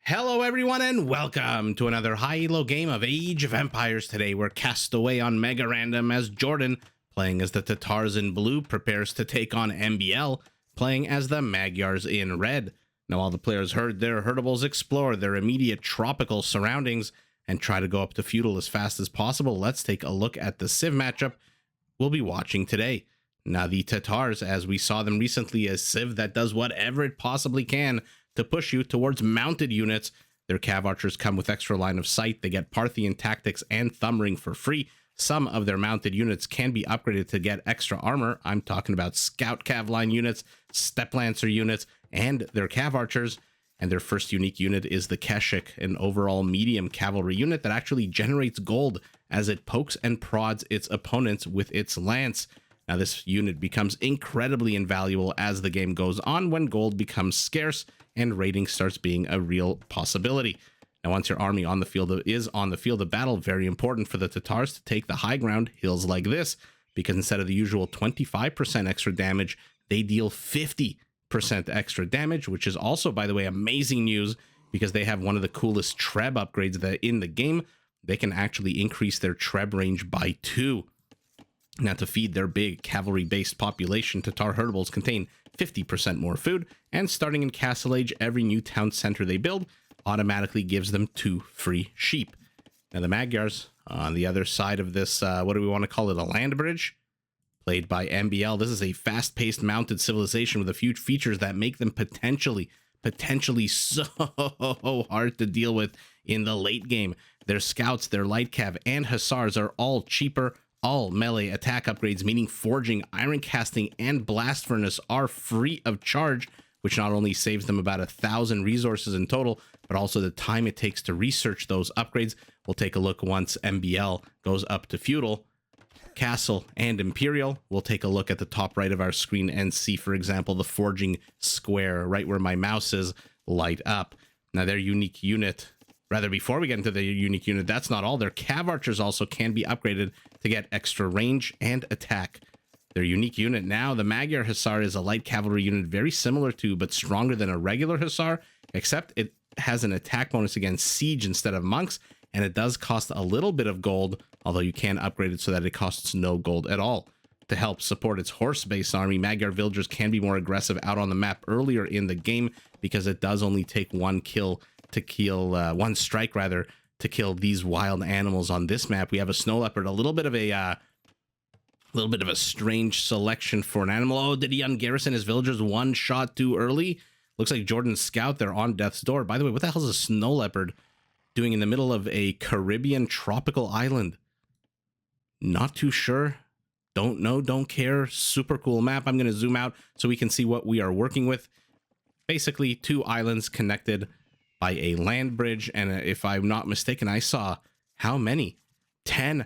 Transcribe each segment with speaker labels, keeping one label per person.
Speaker 1: Hello everyone and welcome to another high elo game of Age of Empires. Today we're cast away on Mega Random as JorDan, playing as the Tatars in blue, prepares to take on MbL, playing as the Magyars in red. Now all the players herd their herdables explore their immediate tropical surroundings and try to go up to Feudal as fast as possible. Let's take a look at the civ matchup we'll be watching today. Now the Tatars, as we saw them recently, a civ that does whatever it possibly can to push you towards mounted units. Their cav archers come with extra line of sight. They get Parthian tactics and thumb ring for free. Some of their mounted units can be upgraded to get extra armor. I'm talking about scout cav line units, step lancer units, and their cav archers. And their first unique unit is the Keshik, an overall medium cavalry unit that actually generates gold as it pokes and prods its opponents with its lance. Now this unit becomes incredibly invaluable as the game goes on when gold becomes scarce and raiding starts being a real possibility. Now once your army is on the field of battle, very important for the Tatars to take the high ground hills like this, because instead of the usual 25% extra damage, they deal 50% extra damage, which is also, by the way, amazing news because they have one of the coolest treb upgrades that in the game. They can actually increase their treb range by 2. Now, to feed their big cavalry-based population, Tatar herdables contain 50% more food, and starting in Castle Age, every new town center they build automatically gives them 2 free sheep. Now, the Magyars, on the other side of this, what do we want to call it, a land bridge? Played by MbL. This is a fast-paced mounted civilization with a few features that make them potentially so hard to deal with in the late game. Their scouts, their light cav, and hussars are all cheaper. All melee attack upgrades, meaning forging, iron casting, and blast furnace, are free of charge, which not only saves them about 1,000 resources in total, but also the time it takes to research those upgrades. We'll take a look once MbL goes up to Feudal, Castle, and Imperial. We'll take a look at the top right of our screen and see, for example, the forging square right where my mouse is light up. Now their unique unit, rather, before we get into the unique unit, that's not all. Their cav archers also can be upgraded to get extra range and attack. Their unique unit now, the Magyar Hussar, is a light cavalry unit very similar to, but stronger than a regular Hussar, except it has an attack bonus against siege instead of monks, and it does cost a little bit of gold, although you can upgrade it so that it costs no gold at all. To help support its horse-based army, Magyar villagers can be more aggressive out on the map earlier in the game because it does only take one strike to kill these wild animals on this map. We have a snow leopard, a little bit of a strange selection for an animal. Oh, did he ungarrison his villagers one shot too early? Looks like Jordan's scout, they're on death's door. By the way, what the hell is a snow leopard doing in the middle of a Caribbean tropical island? Not too sure. Don't know, don't care. Super cool map. I'm going to zoom out so we can see what we are working with. Basically, 2 islands connected by a land bridge, and if I'm not mistaken, I saw how many? 10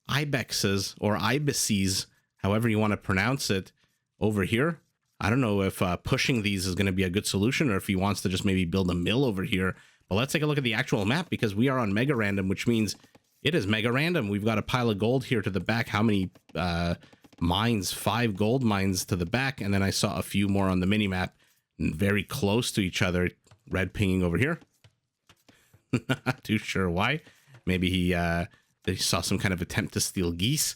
Speaker 1: ibexes or ibises, however you want to pronounce it, over here. I don't know if pushing these is going to be a good solution or if he wants to just maybe build a mill over here. But let's take a look at the actual map because we are on Mega Random, which means it is Mega Random. We've got a pile of gold here to the back. How many mines? 5 gold mines to the back, and then I saw a few more on the mini map very close to each other. Red pinging over here. Not too sure why. Maybe he saw some kind of attempt to steal geese.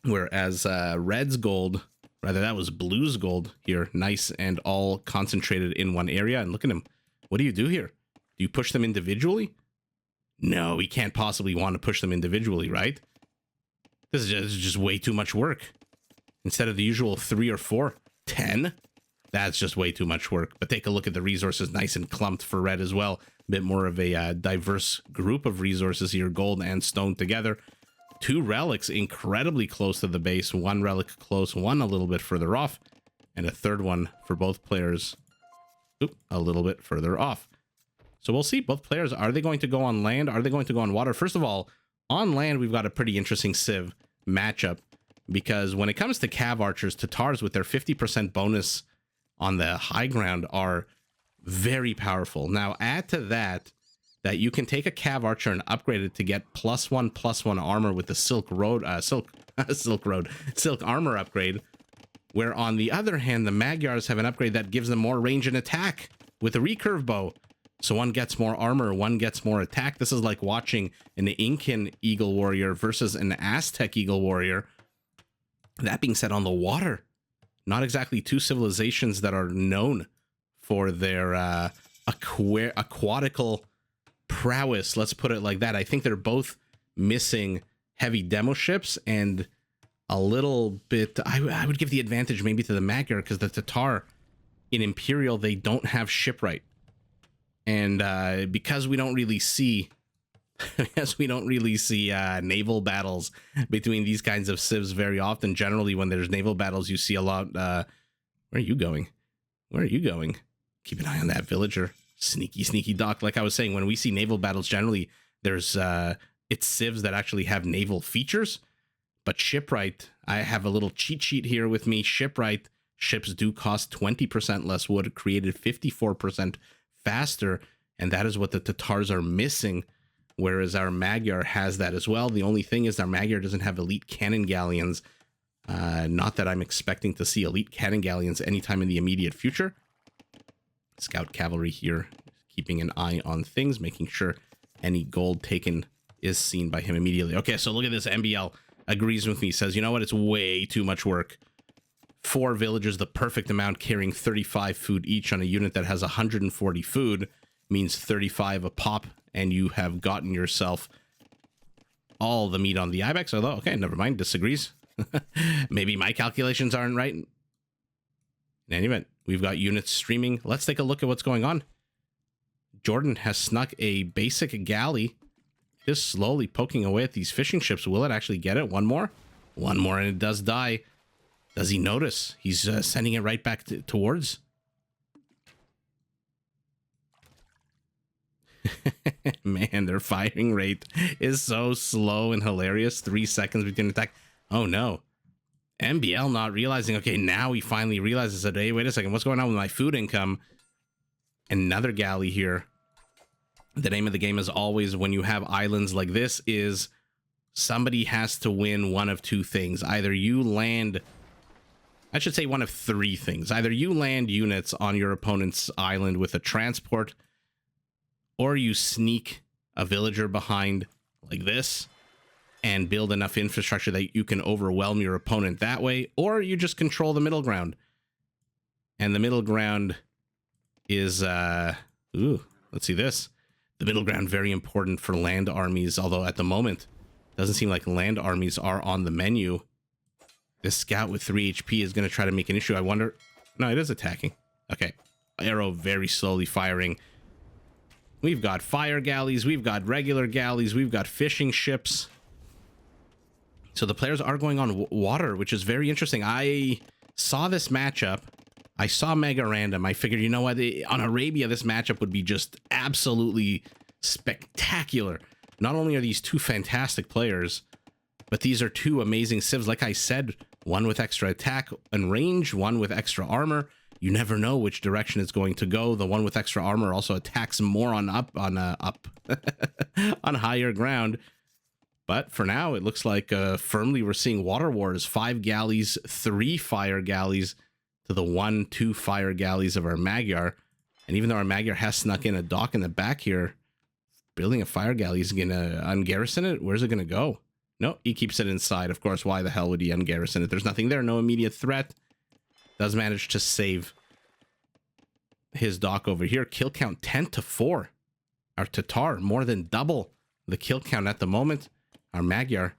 Speaker 1: Whereas Red's gold, rather that was Blue's gold here. Nice and all concentrated in one area. And look at him. What do you do here? Do you push them individually? No, we can't possibly want to push them individually, right? This is just way too much work. Instead of the usual 3 or 4, 10. That's just way too much work. But take a look at the resources, nice and clumped for red as well. A bit more of a diverse group of resources here, gold and stone together. 2 relics incredibly close to the base. 1 relic close, 1 a little bit further off. And a 3rd one for both players. A little bit further off. So we'll see. Both players, are they going to go on land? Are they going to go on water? First of all, on land, we've got a pretty interesting civ matchup. Because when it comes to cav archers, Tatars with their 50% bonus on the high ground are very powerful. Now add to that you can take a cav archer and upgrade it to get +1/+1 armor with the silk armor upgrade, where on the other hand the Magyars have an upgrade that gives them more range and attack with a recurve bow. So one gets more armor, one gets more attack. This is like watching an Incan Eagle Warrior versus an Aztec Eagle Warrior. That being said, on the water, not exactly two civilizations that are known for their aquatical prowess. Let's put it like that. I think they're both missing heavy demo ships and a little bit. I would give the advantage maybe to the Magyar, because the Tatar in Imperial, they don't have shipwright. And because we don't really see naval battles between these kinds of civs very often. Generally, when there's naval battles, you see a lot. Where are you going? Where are you going? Keep an eye on that villager. Sneaky doc. Like I was saying, when we see naval battles, generally there's it's civs that actually have naval features. But shipwright, I have a little cheat sheet here with me. Shipwright ships do cost 20% less wood, created 54% faster, and that is what the Tatars are missing, whereas our Magyar has that as well. The only thing is our Magyar doesn't have elite cannon galleons. Not that I'm expecting to see elite cannon galleons anytime in the immediate future. Scout cavalry here, keeping an eye on things, making sure any gold taken is seen by him immediately. Okay, so look at this. MbL agrees with me, says, you know what, it's way too much work. 4 villagers, the perfect amount, carrying 35 food each on a unit that has 140 food, means 35 a pop, and you have gotten yourself all the meat on the ibex. Although, okay, never mind, disagrees. Maybe my calculations aren't right. In any event, we've got units streaming. Let's take a look at what's going on. JorDan has snuck a basic galley, just slowly poking away at these fishing ships. Will it actually get it? One more, and it does die. Does he notice? He's sending it right back towards. Man, their firing rate is so slow and hilarious. 3 seconds between attack. Oh no. MbL not realizing. Okay, now he finally realizes that, hey, wait a second, what's going on with my food income? Another galley here. The name of the game, is always, when you have islands like this, is somebody has to win one of two things. Either you land, I should say one of three things. Either you land units on your opponent's island with a transport, or you sneak a villager behind like this and build enough infrastructure that you can overwhelm your opponent that way, or you just control the middle ground. And the middle ground is, let's see this. The middle ground, very important for land armies, although at the moment, doesn't seem like land armies are on the menu. This scout with 3 HP is going to try to make an issue. I wonder... No, it is attacking. Okay. Arrow very slowly firing. We've got fire galleys. We've got regular galleys. We've got fishing ships. So the players are going on water, which is very interesting. I saw this matchup. I saw Mega Random. I figured, you know what? On Arabia, this matchup would be just absolutely spectacular. Not only are these two fantastic players, but these are two amazing civs. Like I said, one with extra attack and range, one with extra armor. You never know which direction it's going to go. The one with extra armor also attacks more on on higher ground. But for now, it looks like firmly we're seeing water wars. 5 galleys, 3 fire galleys to the 1-2 fire galleys of our Magyar. And even though our Magyar has snuck in a dock in the back here, building a fire galley is going to ungarrison it. Where's it going to go? No, he keeps it inside. Of course, why the hell would he ungarrison it? There's nothing there, no immediate threat. Does manage to save his dock over here. Kill count 10-4. Our Tatar, more than double the kill count at the moment. Our Magyar.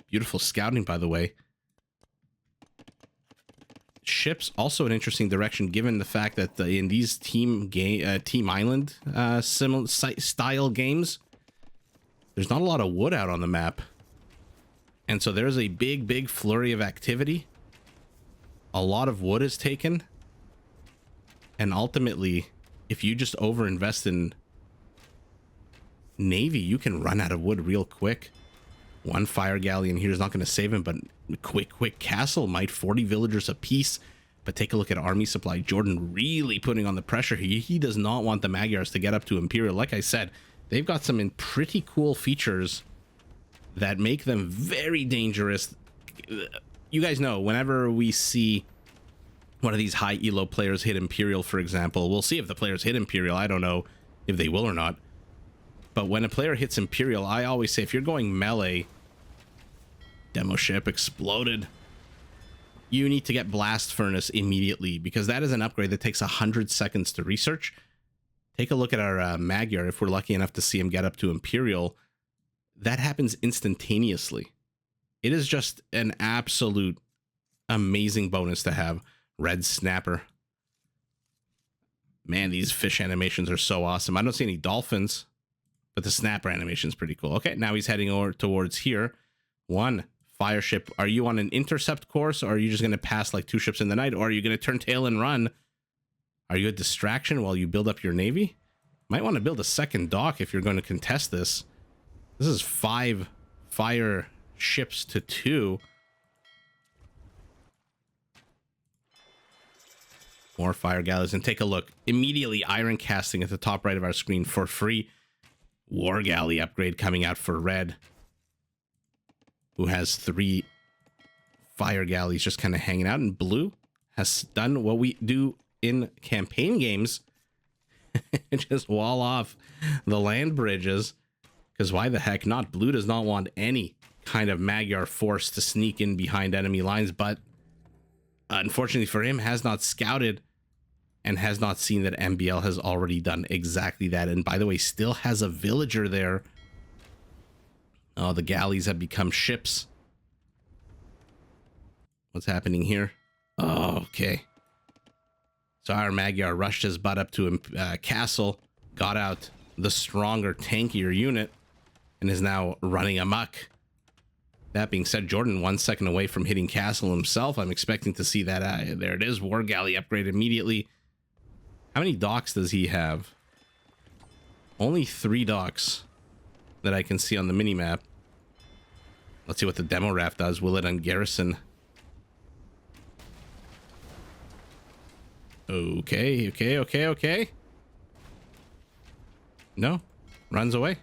Speaker 1: Beautiful scouting, by the way. Ships, also an interesting direction, given the fact that in these team island style games, there's not a lot of wood out on the map. And so there's a big flurry of activity. A lot of wood is taken. And ultimately, if you just overinvest in Navy, you can run out of wood real quick. 1 fire galley in here is not going to save him, but quick castle might. 40 villagers apiece. But take a look at army supply. JorDan really putting on the pressure. He does not want the Magyars to get up to Imperial. Like I said, they've got some pretty cool features that make them very dangerous. You guys know, whenever we see one of these high elo players hit Imperial, for example. We'll see if the players hit Imperial. I don't know if they will or not. But when a player hits Imperial, I always say, if you're going melee, demo ship exploded, you need to get Blast Furnace immediately, because that is an upgrade that takes 100 seconds to research. Take a look at our Magyar. If we're lucky enough to see him get up to Imperial, that happens instantaneously. It is just an absolute amazing bonus to have. Red Snapper. Man, these fish animations are so awesome. I don't see any dolphins, but the snapper animation is pretty cool. Okay, now he's heading over towards here. One fire ship. Are you on an intercept course, or are you just going to pass like 2 ships in the night, or are you going to turn tail and run? Are you a distraction while you build up your navy? Might want to build a second dock if you're going to contest this. This is 5 fire ships to 2. More fire galleys, and take a look. Immediately iron casting at the top right of our screen for free. War galley upgrade coming out for red, who has 3 fire galleys just kind of hanging out. And blue has done what we do in campaign games. Just wall off the land bridges, because why the heck not? Blue does not want any kind of Magyar force to sneak in behind enemy lines, but unfortunately for him, has not scouted and has not seen that MbL has already done exactly that. And by the way, still has a villager there. Oh, the galleys have become ships. What's happening here? Oh, okay. So our Magyar rushed his butt up to castle, got out the stronger, tankier unit, and is now running amok. That being said, JorDan 1 second away from hitting castle himself. I'm expecting to see that. There it is. War galley upgrade immediately. How many docks does he have? Only 3 docks that I can see on the minimap. Let's see what the demo raft does. Will it ungarrison? Okay. No. Runs away.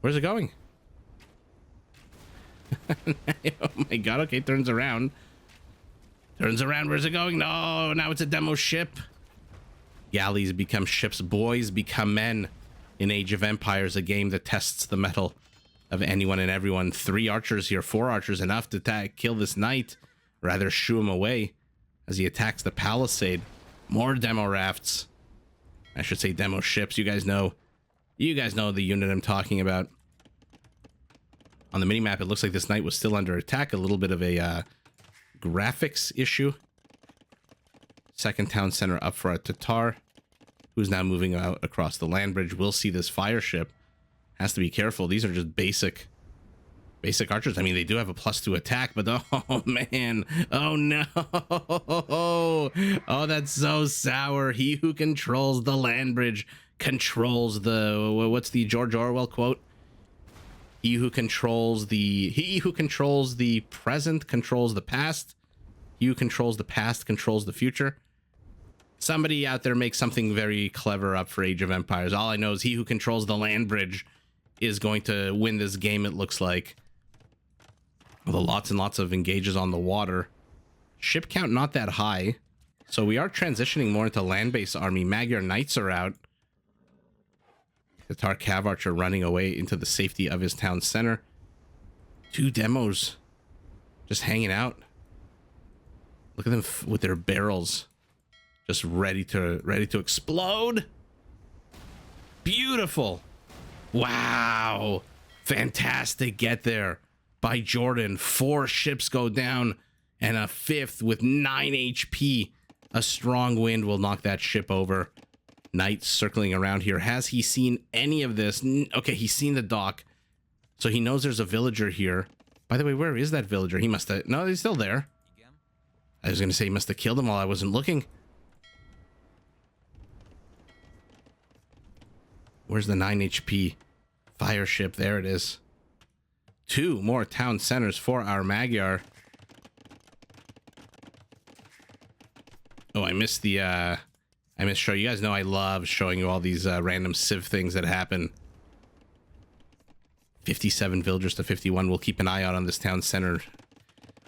Speaker 1: Where's it going? Oh my god. Okay, turns around. Turns around. Where's it going? No, now it's a demo ship. Galleys become ships. Boys become men in Age of Empires, a game that tests the mettle of anyone and everyone. 3 archers here. 4 archers, enough to kill this knight. Rather shoo him away as he attacks the palisade. More demo rafts. I should say demo ships. You guys know the unit I'm talking about. On the minimap, it looks like this knight was still under attack. A little bit of a graphics issue. Second town center up for a Tatar, who's now moving out across the land bridge. We'll see this fire ship. Has to be careful. These are just basic archers. I mean, they do have a +2 attack, but oh man, oh no, oh, that's so sour. He who controls the land bridge controls the, what's the George Orwell quote? He who controls the present controls the past. He who controls the past controls the future. Somebody out there makes something very clever up for Age of Empires. All I know is he who controls the land bridge is going to win this game, it looks like. With lots and lots of engages on the water. Ship count not that high. So we are transitioning more into land-based army. Magyar Knights are out. Tatar Cav Archer running away into the safety of his town center. 2 demos just hanging out. Look at them with their barrels just ready to explode. Beautiful. Wow. Fantastic get there by JorDan. 4 ships go down and a 5th with 9 HP. A strong wind will knock that ship over. Knight circling around here. Has he seen any of this? Okay, he's seen the dock, so he knows there's a villager here. By the way, where is that villager? He must have... No, he's still there. I was going to say he must have killed him while I wasn't looking. Where's the 9 HP fire ship? There it is. 2 more town centers for our Magyar. Oh, I missed the... I missed show. You guys know I love showing you all these random civ things that happen. 57 villagers to 51. We'll keep an eye out on this town center.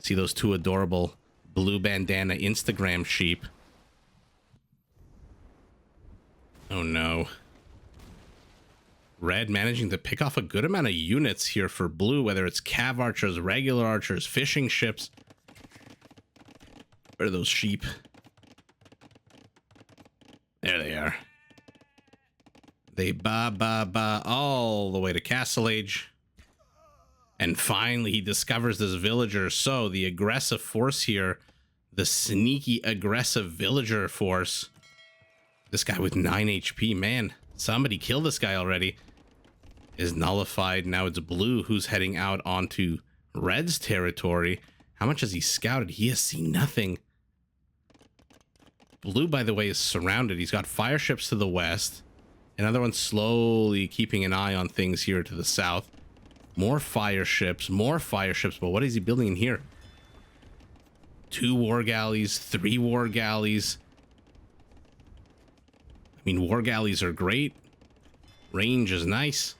Speaker 1: See those 2 adorable Blue bandana Instagram sheep. Oh no. Red managing to pick off a good amount of units here for blue, whether it's cav archers, regular archers, fishing ships. Where are those sheep? There they are. They ba all the way to Castle Age. And finally he discovers this villager. So the aggressive force here, the sneaky aggressive villager force. This guy with 9 HP, man, somebody killed this guy already. Is nullified. Now it's blue who's heading out onto red's territory. How much has he scouted? He has seen nothing. Blue, by the way, is surrounded. He's got fire ships to the west. Another one slowly keeping an eye on things here to the south. More fire ships, but what is he building in here? 2 war galleys, 3 war galleys. I mean, war galleys are great. Range is nice.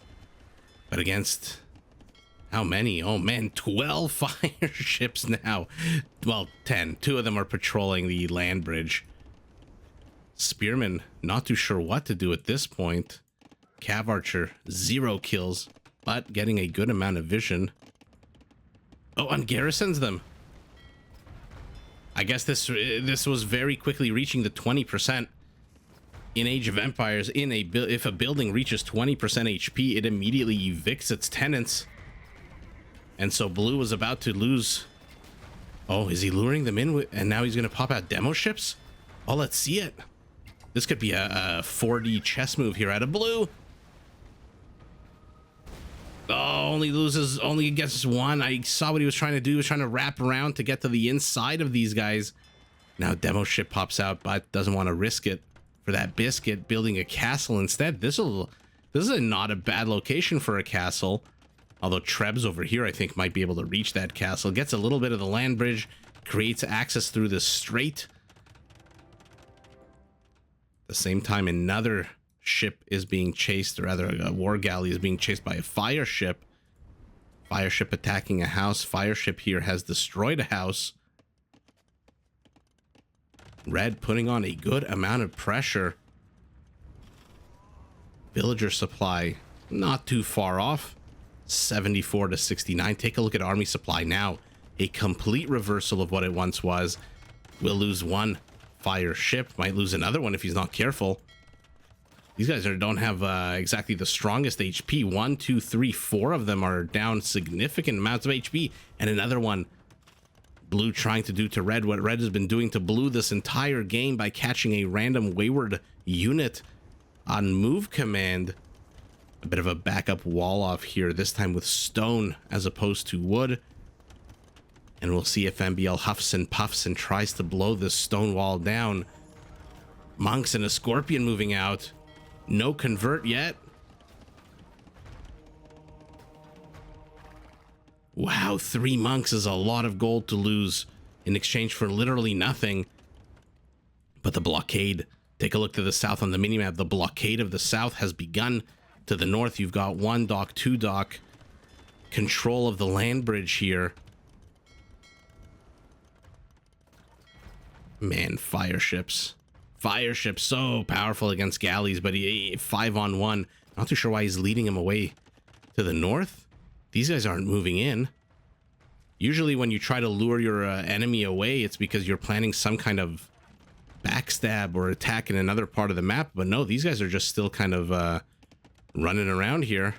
Speaker 1: But against how many? Oh man, 12 fire ships now. Well, 10. 2 of them are patrolling the land bridge. Spearman, not too sure what to do at this point. Cav Archer, 0 kills, but getting a good amount of vision. Oh, and garrisons them. I guess this was very quickly reaching the 20%. In Age of Empires, if a building reaches 20% HP, it immediately evicts its tenants. And so blue was about to lose. Oh, is he luring them in? And now he's going to pop out demo ships? Oh, let's see it. This could be a 4D chess move here out of blue. Oh, only gets 1. I saw what he was trying to do. He was trying to wrap around to get to the inside of these guys. Now demo ship pops out, but doesn't want to risk it for that biscuit, building a castle instead. This is not a bad location for a castle. Although Trebs over here, I think, might be able to reach that castle. Gets a little bit of the land bridge, creates access through the strait. At the same time, another ship is being chased, or rather a war galley is being chased by a fire ship. Fire ship attacking a house. Fire ship here has destroyed a house. Red putting on a good amount of pressure. Villager supply not too far off. 74 to 69. Take a look at army supply now. A complete reversal of what it once was. We'll lose 1 fire ship. Might lose another one if he's not careful. These guys don't have exactly the strongest HP. 1, 2, 3, 4 of them are down significant amounts of HP. And another one. Blue trying to do to red what red has been doing to blue this entire game by catching a random wayward unit on move command. A bit of a backup wall off here, this time with stone as opposed to wood. And we'll see if MbL huffs and puffs and tries to blow this stone wall down. Monks and a scorpion moving out. No convert yet. Wow, 3 monks is a lot of gold to lose in exchange for literally nothing. But the blockade, take a look to the south on the minimap. The blockade of the south has begun. To the north, you've got 1 dock, 2 dock. Control of the land bridge here. Man, fire ships. Fire ships so powerful against galleys, but he 5-on-1. Not too sure why he's leading him away to the north. These guys aren't moving in. Usually when you try to lure your enemy away, it's because you're planning some kind of backstab or attack in another part of the map. But no, these guys are just still kind of running around here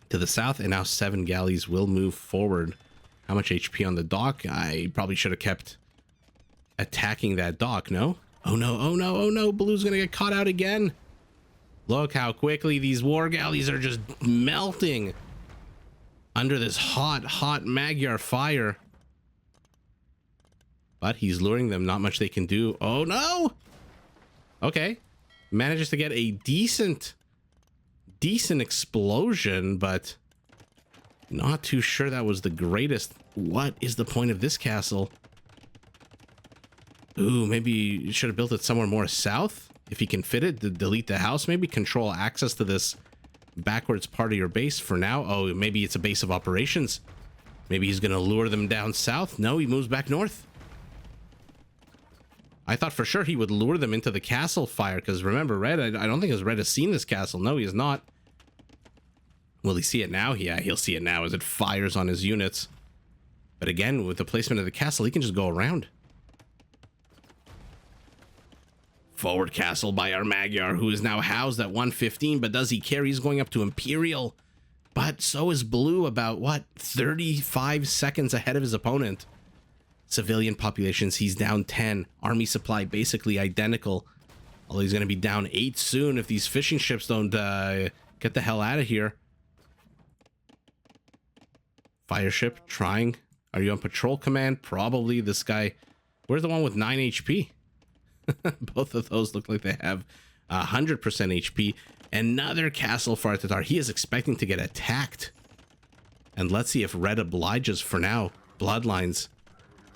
Speaker 1: to the south. And now 7 galleys will move forward. How much HP on the dock? I probably should have kept attacking that dock, no? Oh no, oh no, oh no, blue's gonna get caught out again. Look how quickly these war galleys are just melting under this hot Magyar fire. But he's luring them, not much they can do. Oh no! Okay, manages to get a decent explosion, but not too sure that was the greatest. What is the point of this castle? Ooh, maybe you should have built it somewhere more south. If he can fit it, to delete the house, maybe control access to this backwards part of your base for now. Oh, maybe it's a base of operations. Maybe he's going to lure them down south. No, he moves back north. I thought for sure he would lure them into the castle fire, because remember, Red, I don't think his Red has seen this castle. No, he has not. Will he see it now? Yeah, he'll see it now as it fires on his units. But again, with the placement of the castle, he can just go around. Forward castle by our Magyar, who is now housed at 115, but does he care? He's going up to Imperial. But so is Blue, about, what, 35 seconds ahead of his opponent. Civilian populations, he's down 10. Army supply basically identical. Although he's going to be down 8 soon if these fishing ships don't get the hell out of here. Fire ship trying. Are you on patrol command? Probably. This guy. Where's the one with 9 HP? Both of those look like they have 100% HP. Another castle for our Tatar. He is expecting to get attacked. And let's see if Red obliges for now. Bloodlines.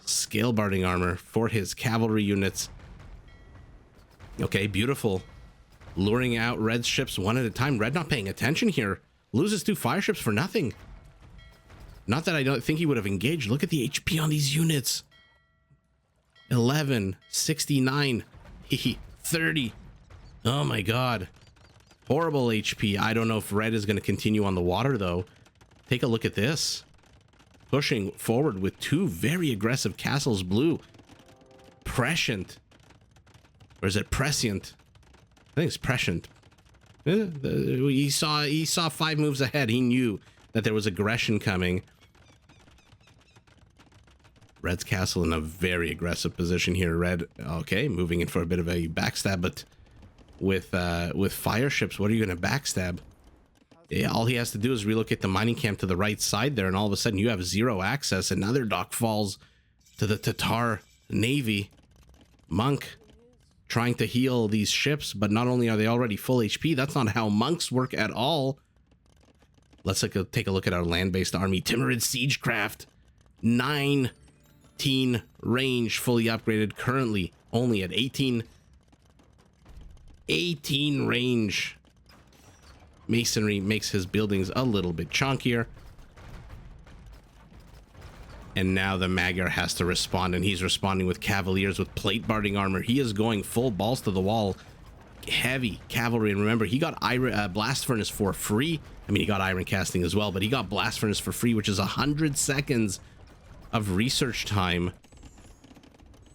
Speaker 1: Scale barding armor for his cavalry units. Okay, beautiful. Luring out Red's ships one at a time. Red not paying attention here. Loses 2 fire ships for nothing. Not that I don't think he would have engaged. Look at the HP on these units. 11, 69, 30. Oh my god. Horrible HP. I don't know if Red is going to continue on the water though. Take a look at this. Pushing forward with 2 very aggressive castles. Blue. Prescient. Or is it prescient? I think it's prescient. He saw 5 moves ahead. He knew that there was aggression coming. Red's castle in a very aggressive position here. Red, okay, moving in for a bit of a backstab, but with fire ships, what are you going to backstab? Yeah, all he has to do is relocate the mining camp to the right side there, and all of a sudden you have 0 access. Another dock falls to the Tatar navy. Monk trying to heal these ships, but not only are they already full HP, that's not how monks work at all. Let's take a look at our land-based army. Timorid Siegecraft, 19 range, fully upgraded, currently only at 18 range. Masonry makes his buildings a little bit chunkier. And now the Magyar has to respond, and he's responding with cavaliers with plate barding armor. He is going full balls to the wall. Heavy cavalry, and remember, he got blast furnace for free. I mean, he got iron casting as well, but he got blast furnace for free, which is 100 seconds of research time.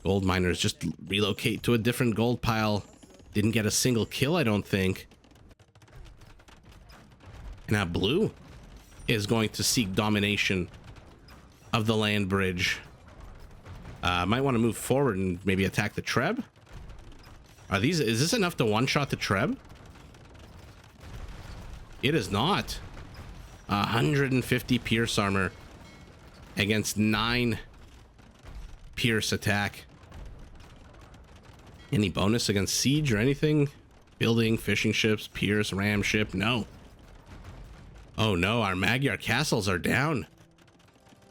Speaker 1: Gold miners just relocate to a different gold pile. Didn't get a single kill, I don't think. And now Blue is going to seek domination of the land bridge. Might want to move forward and maybe attack the Treb. Is this enough to one-shot the Treb? It is not. 150 pierce armor against 9 pierce attack. Any bonus against siege or anything? Building, fishing ships, pierce, ram ship? No. Oh no, our Magyar castles are down.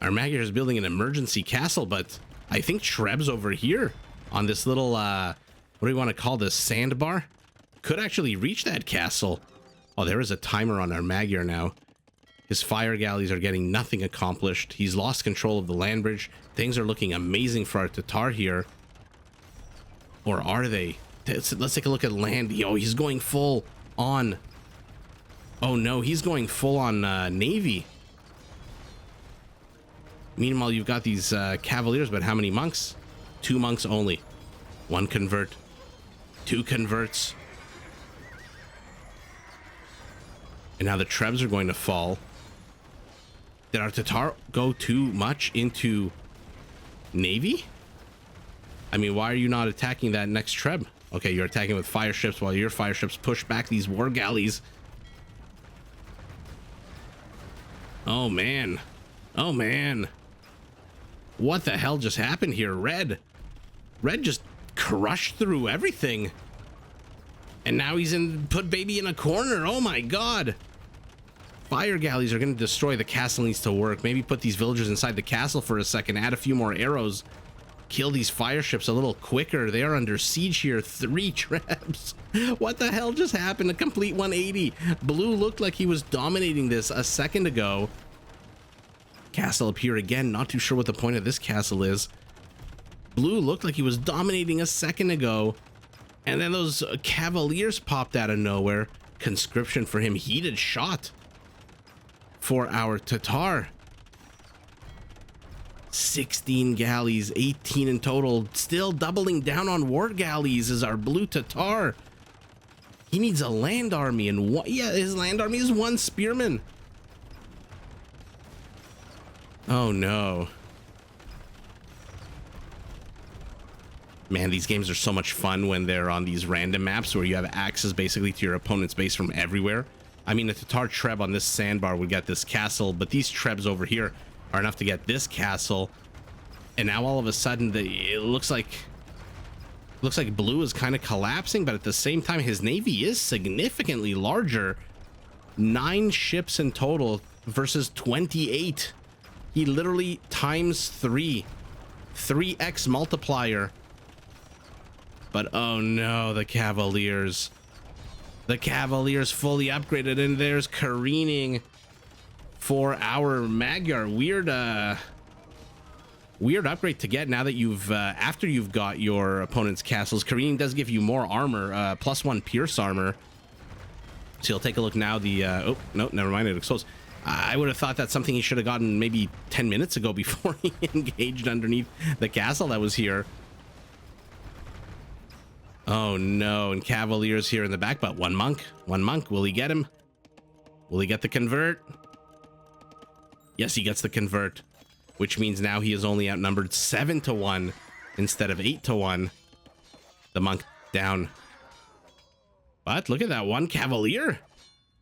Speaker 1: Our Magyar is building an emergency castle, but I think Treb's over here on this little, what do we want to call this, sandbar? Could actually reach that castle. Oh, there is a timer on our Magyar now. His fire galleys are getting nothing accomplished. He's lost control of the land bridge. Things are looking amazing for our Tatar here. Or are they? Let's take a look at land. Yo, he's going full on. Oh no, he's going full on navy. Meanwhile, you've got these cavaliers, but how many monks? 2 monks only. 1 convert. 2 converts. And now the Trebs are going to fall. Did our Tatar go too much into navy? I mean, why are you not attacking that next Treb? Okay, you're attacking with fire ships while your fire ships push back these war galleys. Oh man. Oh man. What the hell just happened here? Red just crushed through everything. And now he's put baby in a corner. Oh my god. Fire galleys are going to destroy the castle. Needs to work. Maybe put these villagers inside the castle for a second. Add a few more arrows. Kill these fire ships a little quicker. They are under siege here. 3 traps. What the hell just happened? A complete 180. Blue looked like he was dominating this a second ago. Castle up here again. Not too sure what the point of this castle is. Blue looked like he was dominating a second ago. And then those Cavaliers popped out of nowhere. Conscription for him. Heated shot for our Tatar. 16 galleys, 18 in total. Still doubling down on war galleys is our blue Tatar. He needs a land army, and what? Yeah, his land army is 1 spearman. Oh no. Man, these games are so much fun when they're on these random maps where you have access basically to your opponent's base from everywhere. I mean, a Tatar Treb on this sandbar would get this castle, but these Trebs over here are enough to get this castle. And now all of a sudden, it looks like blue is kind of collapsing, but at the same time, his navy is significantly larger. 9 ships in total versus 28. He literally times 3. 3x multiplier. But oh no, the Cavaliers. The Cavaliers fully upgraded, and there's careening for our Magyar. Weird upgrade to get now that you've after you've got your opponent's castles. Careening does give you more armor, +1 pierce armor. So you'll take a look now. The oh no, never mind, it exposed. I would have thought that's something he should have gotten maybe 10 minutes ago before he engaged underneath the castle that was here. Oh no, and Cavaliers here in the back, but one monk. Will he get him? Will he get the convert? Yes, he gets the convert, which means now he is only outnumbered 7-1 instead of 8-1. The monk down. But look at that one Cavalier.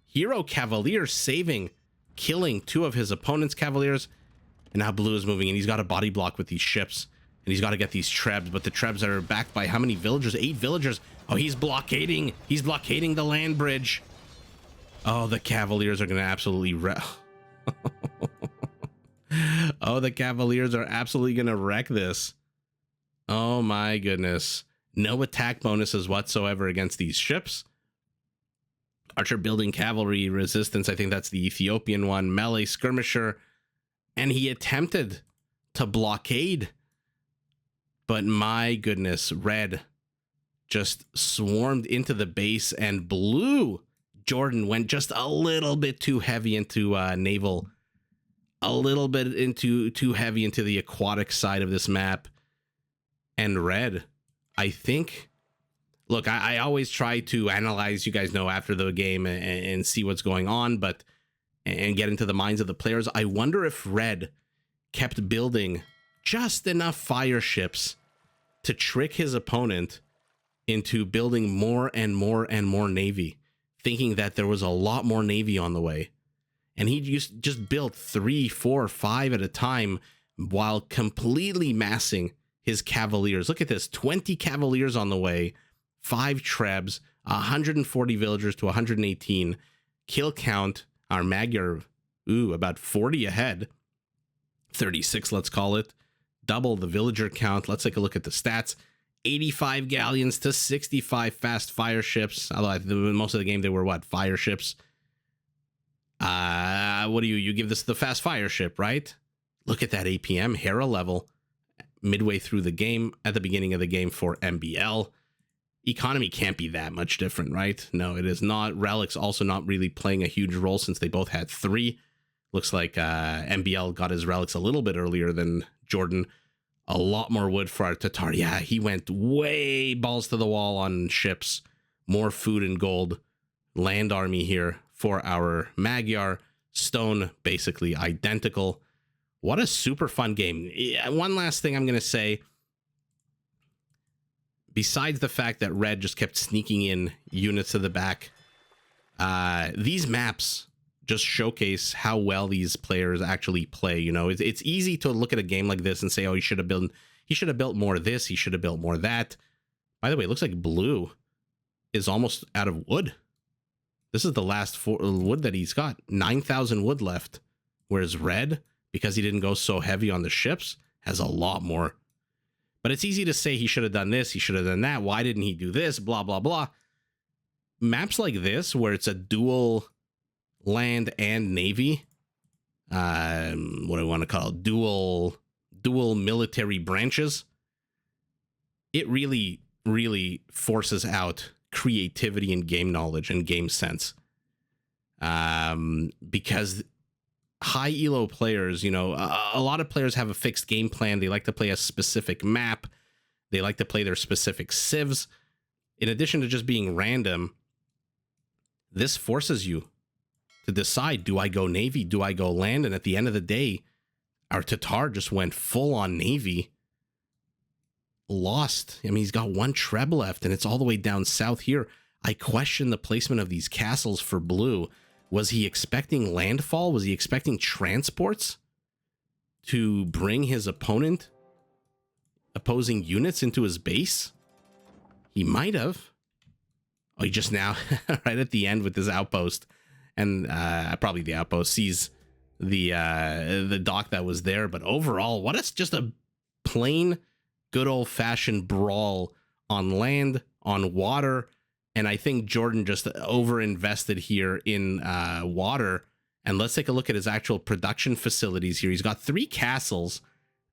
Speaker 1: Hero Cavalier saving, killing 2 of his opponent's Cavaliers. And now blue is moving, and he's got a body block with these ships. And he's got to get these Trebs, but the Trebs are backed by how many villagers? 8 villagers. Oh, he's blockading. He's blockading the land bridge. Oh, the Cavaliers are going to absolutely oh, the Cavaliers are absolutely going to wreck this. Oh my goodness. No attack bonuses whatsoever against these ships. Archer building cavalry resistance. I think that's the Ethiopian one. Melee skirmisher. And he attempted to blockade. But my goodness, red just swarmed into the base, and blue, JorDan, went just a little bit too heavy into naval. A little bit too heavy into the aquatic side of this map. And red, I think, look, I always try to analyze, you guys know, after the game and see what's going on, and get into the minds of the players. I wonder if red kept building just enough fire ships to trick his opponent into building more and more and more navy, thinking that there was a lot more navy on the way. And he just built 3, 4, 5 at a time while completely massing his Cavaliers. Look at this, 20 Cavaliers on the way, 5 Trebs, 140 villagers to 118. Kill count, our Magyar, about 40 ahead. 36, let's call it. Double the villager count. Let's take a look at the stats. 85 galleons to 65 fast fire ships. Although most of the game they were what? Fire ships. What do you give this the fast fire ship, right? Look at that APM Hera level midway through the game, at the beginning of the game for MbL. Economy can't be that much different, right? No, it is not. Relics also not really playing a huge role since they both had 3. Looks like MbL got his relics a little bit earlier than JorDan. A lot more wood for our Tatar. Yeah, he went way balls to the wall on ships. More food and gold. Land army here for our Magyar. Stone, basically identical. What a super fun game. One last thing I'm going to say. Besides the fact that red just kept sneaking in units to the back, these maps just showcase how well these players actually play. You know, it's easy to look at a game like this and say, oh, he should have built more of this, he should have built more of that. By the way, it looks like blue is almost out of wood. This is the last wood that he's got. 9,000 wood left. Whereas red, because he didn't go so heavy on the ships, has a lot more. But it's easy to say he should have done this, he should have done that. Why didn't he do this? Blah, blah, blah. Maps like this, where it's a dual land and navy, what do I want to call it? Dual military branches. It really, really forces out creativity and game knowledge and game sense. Because high elo players, you know, a lot of players have a fixed game plan. They like to play a specific map. They like to play their specific civs. In addition to just being random, this forces you to decide, do I go Navy? Do I go land? And at the end of the day, our Tatar just went full on Navy. Lost. I mean, he's got one treb left, and it's all the way down south here. I question the placement of these castles for blue. Was he expecting landfall? Was he expecting transports to bring his opposing units into his base? He might have. Oh, he just now, right at the end with this outpost, and probably the outpost sees the dock that was there. But overall, what is just a plain good old-fashioned brawl on land, on water. And I think JorDan just over-invested here in water. And let's take a look at his actual production facilities here. He's got 3 castles,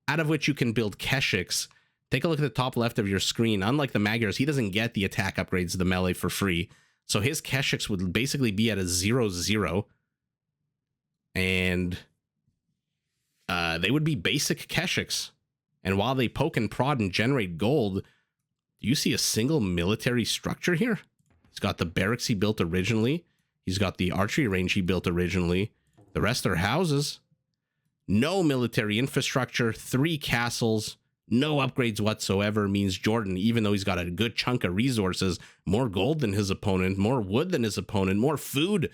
Speaker 1: out of which you can build keshiks. Take a look at the top left of your screen. Unlike the Magyars, he doesn't get the attack upgrades to the melee for free. So his keshiks would basically be at a 0-0. And they would be basic keshiks. And while they poke and prod and generate gold, do you see a single military structure here? He's got the barracks he built originally. He's got the archery range he built originally. The rest are houses. No military infrastructure, 3 castles, no upgrades whatsoever. Means JorDan, even though he's got a good chunk of resources, more gold than his opponent, more wood than his opponent, more food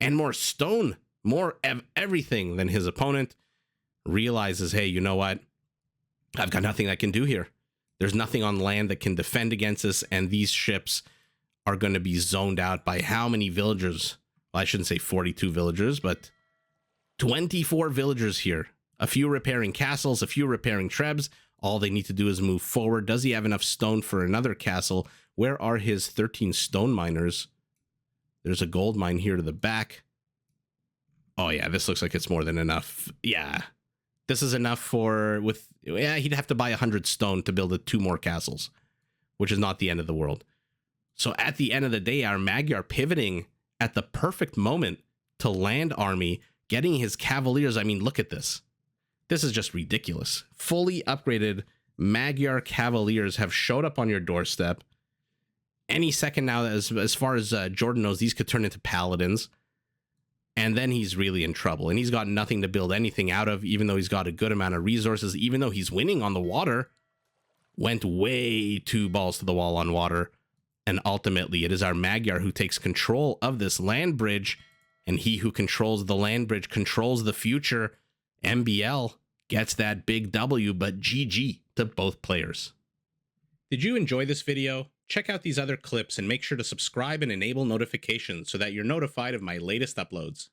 Speaker 1: and more stone, more everything than his opponent, realizes, hey, you know what? I've got nothing I can do here. There's nothing on land that can defend against us, and these ships are going to be zoned out by how many villagers? Well, I shouldn't say 42 villagers, but 24 villagers here. A few repairing castles, a few repairing trebs. All they need to do is move forward. Does he have enough stone for another castle? Where are his 13 stone miners? There's a gold mine here to the back. Oh yeah, this looks like it's more than enough. Yeah. This is enough for, he'd have to buy 100 stone to build 2 more castles, which is not the end of the world. So at the end of the day, our Magyar pivoting at the perfect moment to land army, getting his cavaliers. I mean, look at this. This is just ridiculous. Fully upgraded Magyar cavaliers have showed up on your doorstep. Any second now, as far as JorDan knows, these could turn into paladins. And then he's really in trouble, and he's got nothing to build anything out of, even though he's got a good amount of resources, even though he's winning on the water. Went way too balls to the wall on water. And ultimately, it is our Magyar who takes control of this land bridge, and he who controls the land bridge controls the future. MbL gets that big W, but GG to both players. Did you enjoy this video? Check out these other clips and make sure to subscribe and enable notifications so that you're notified of my latest uploads.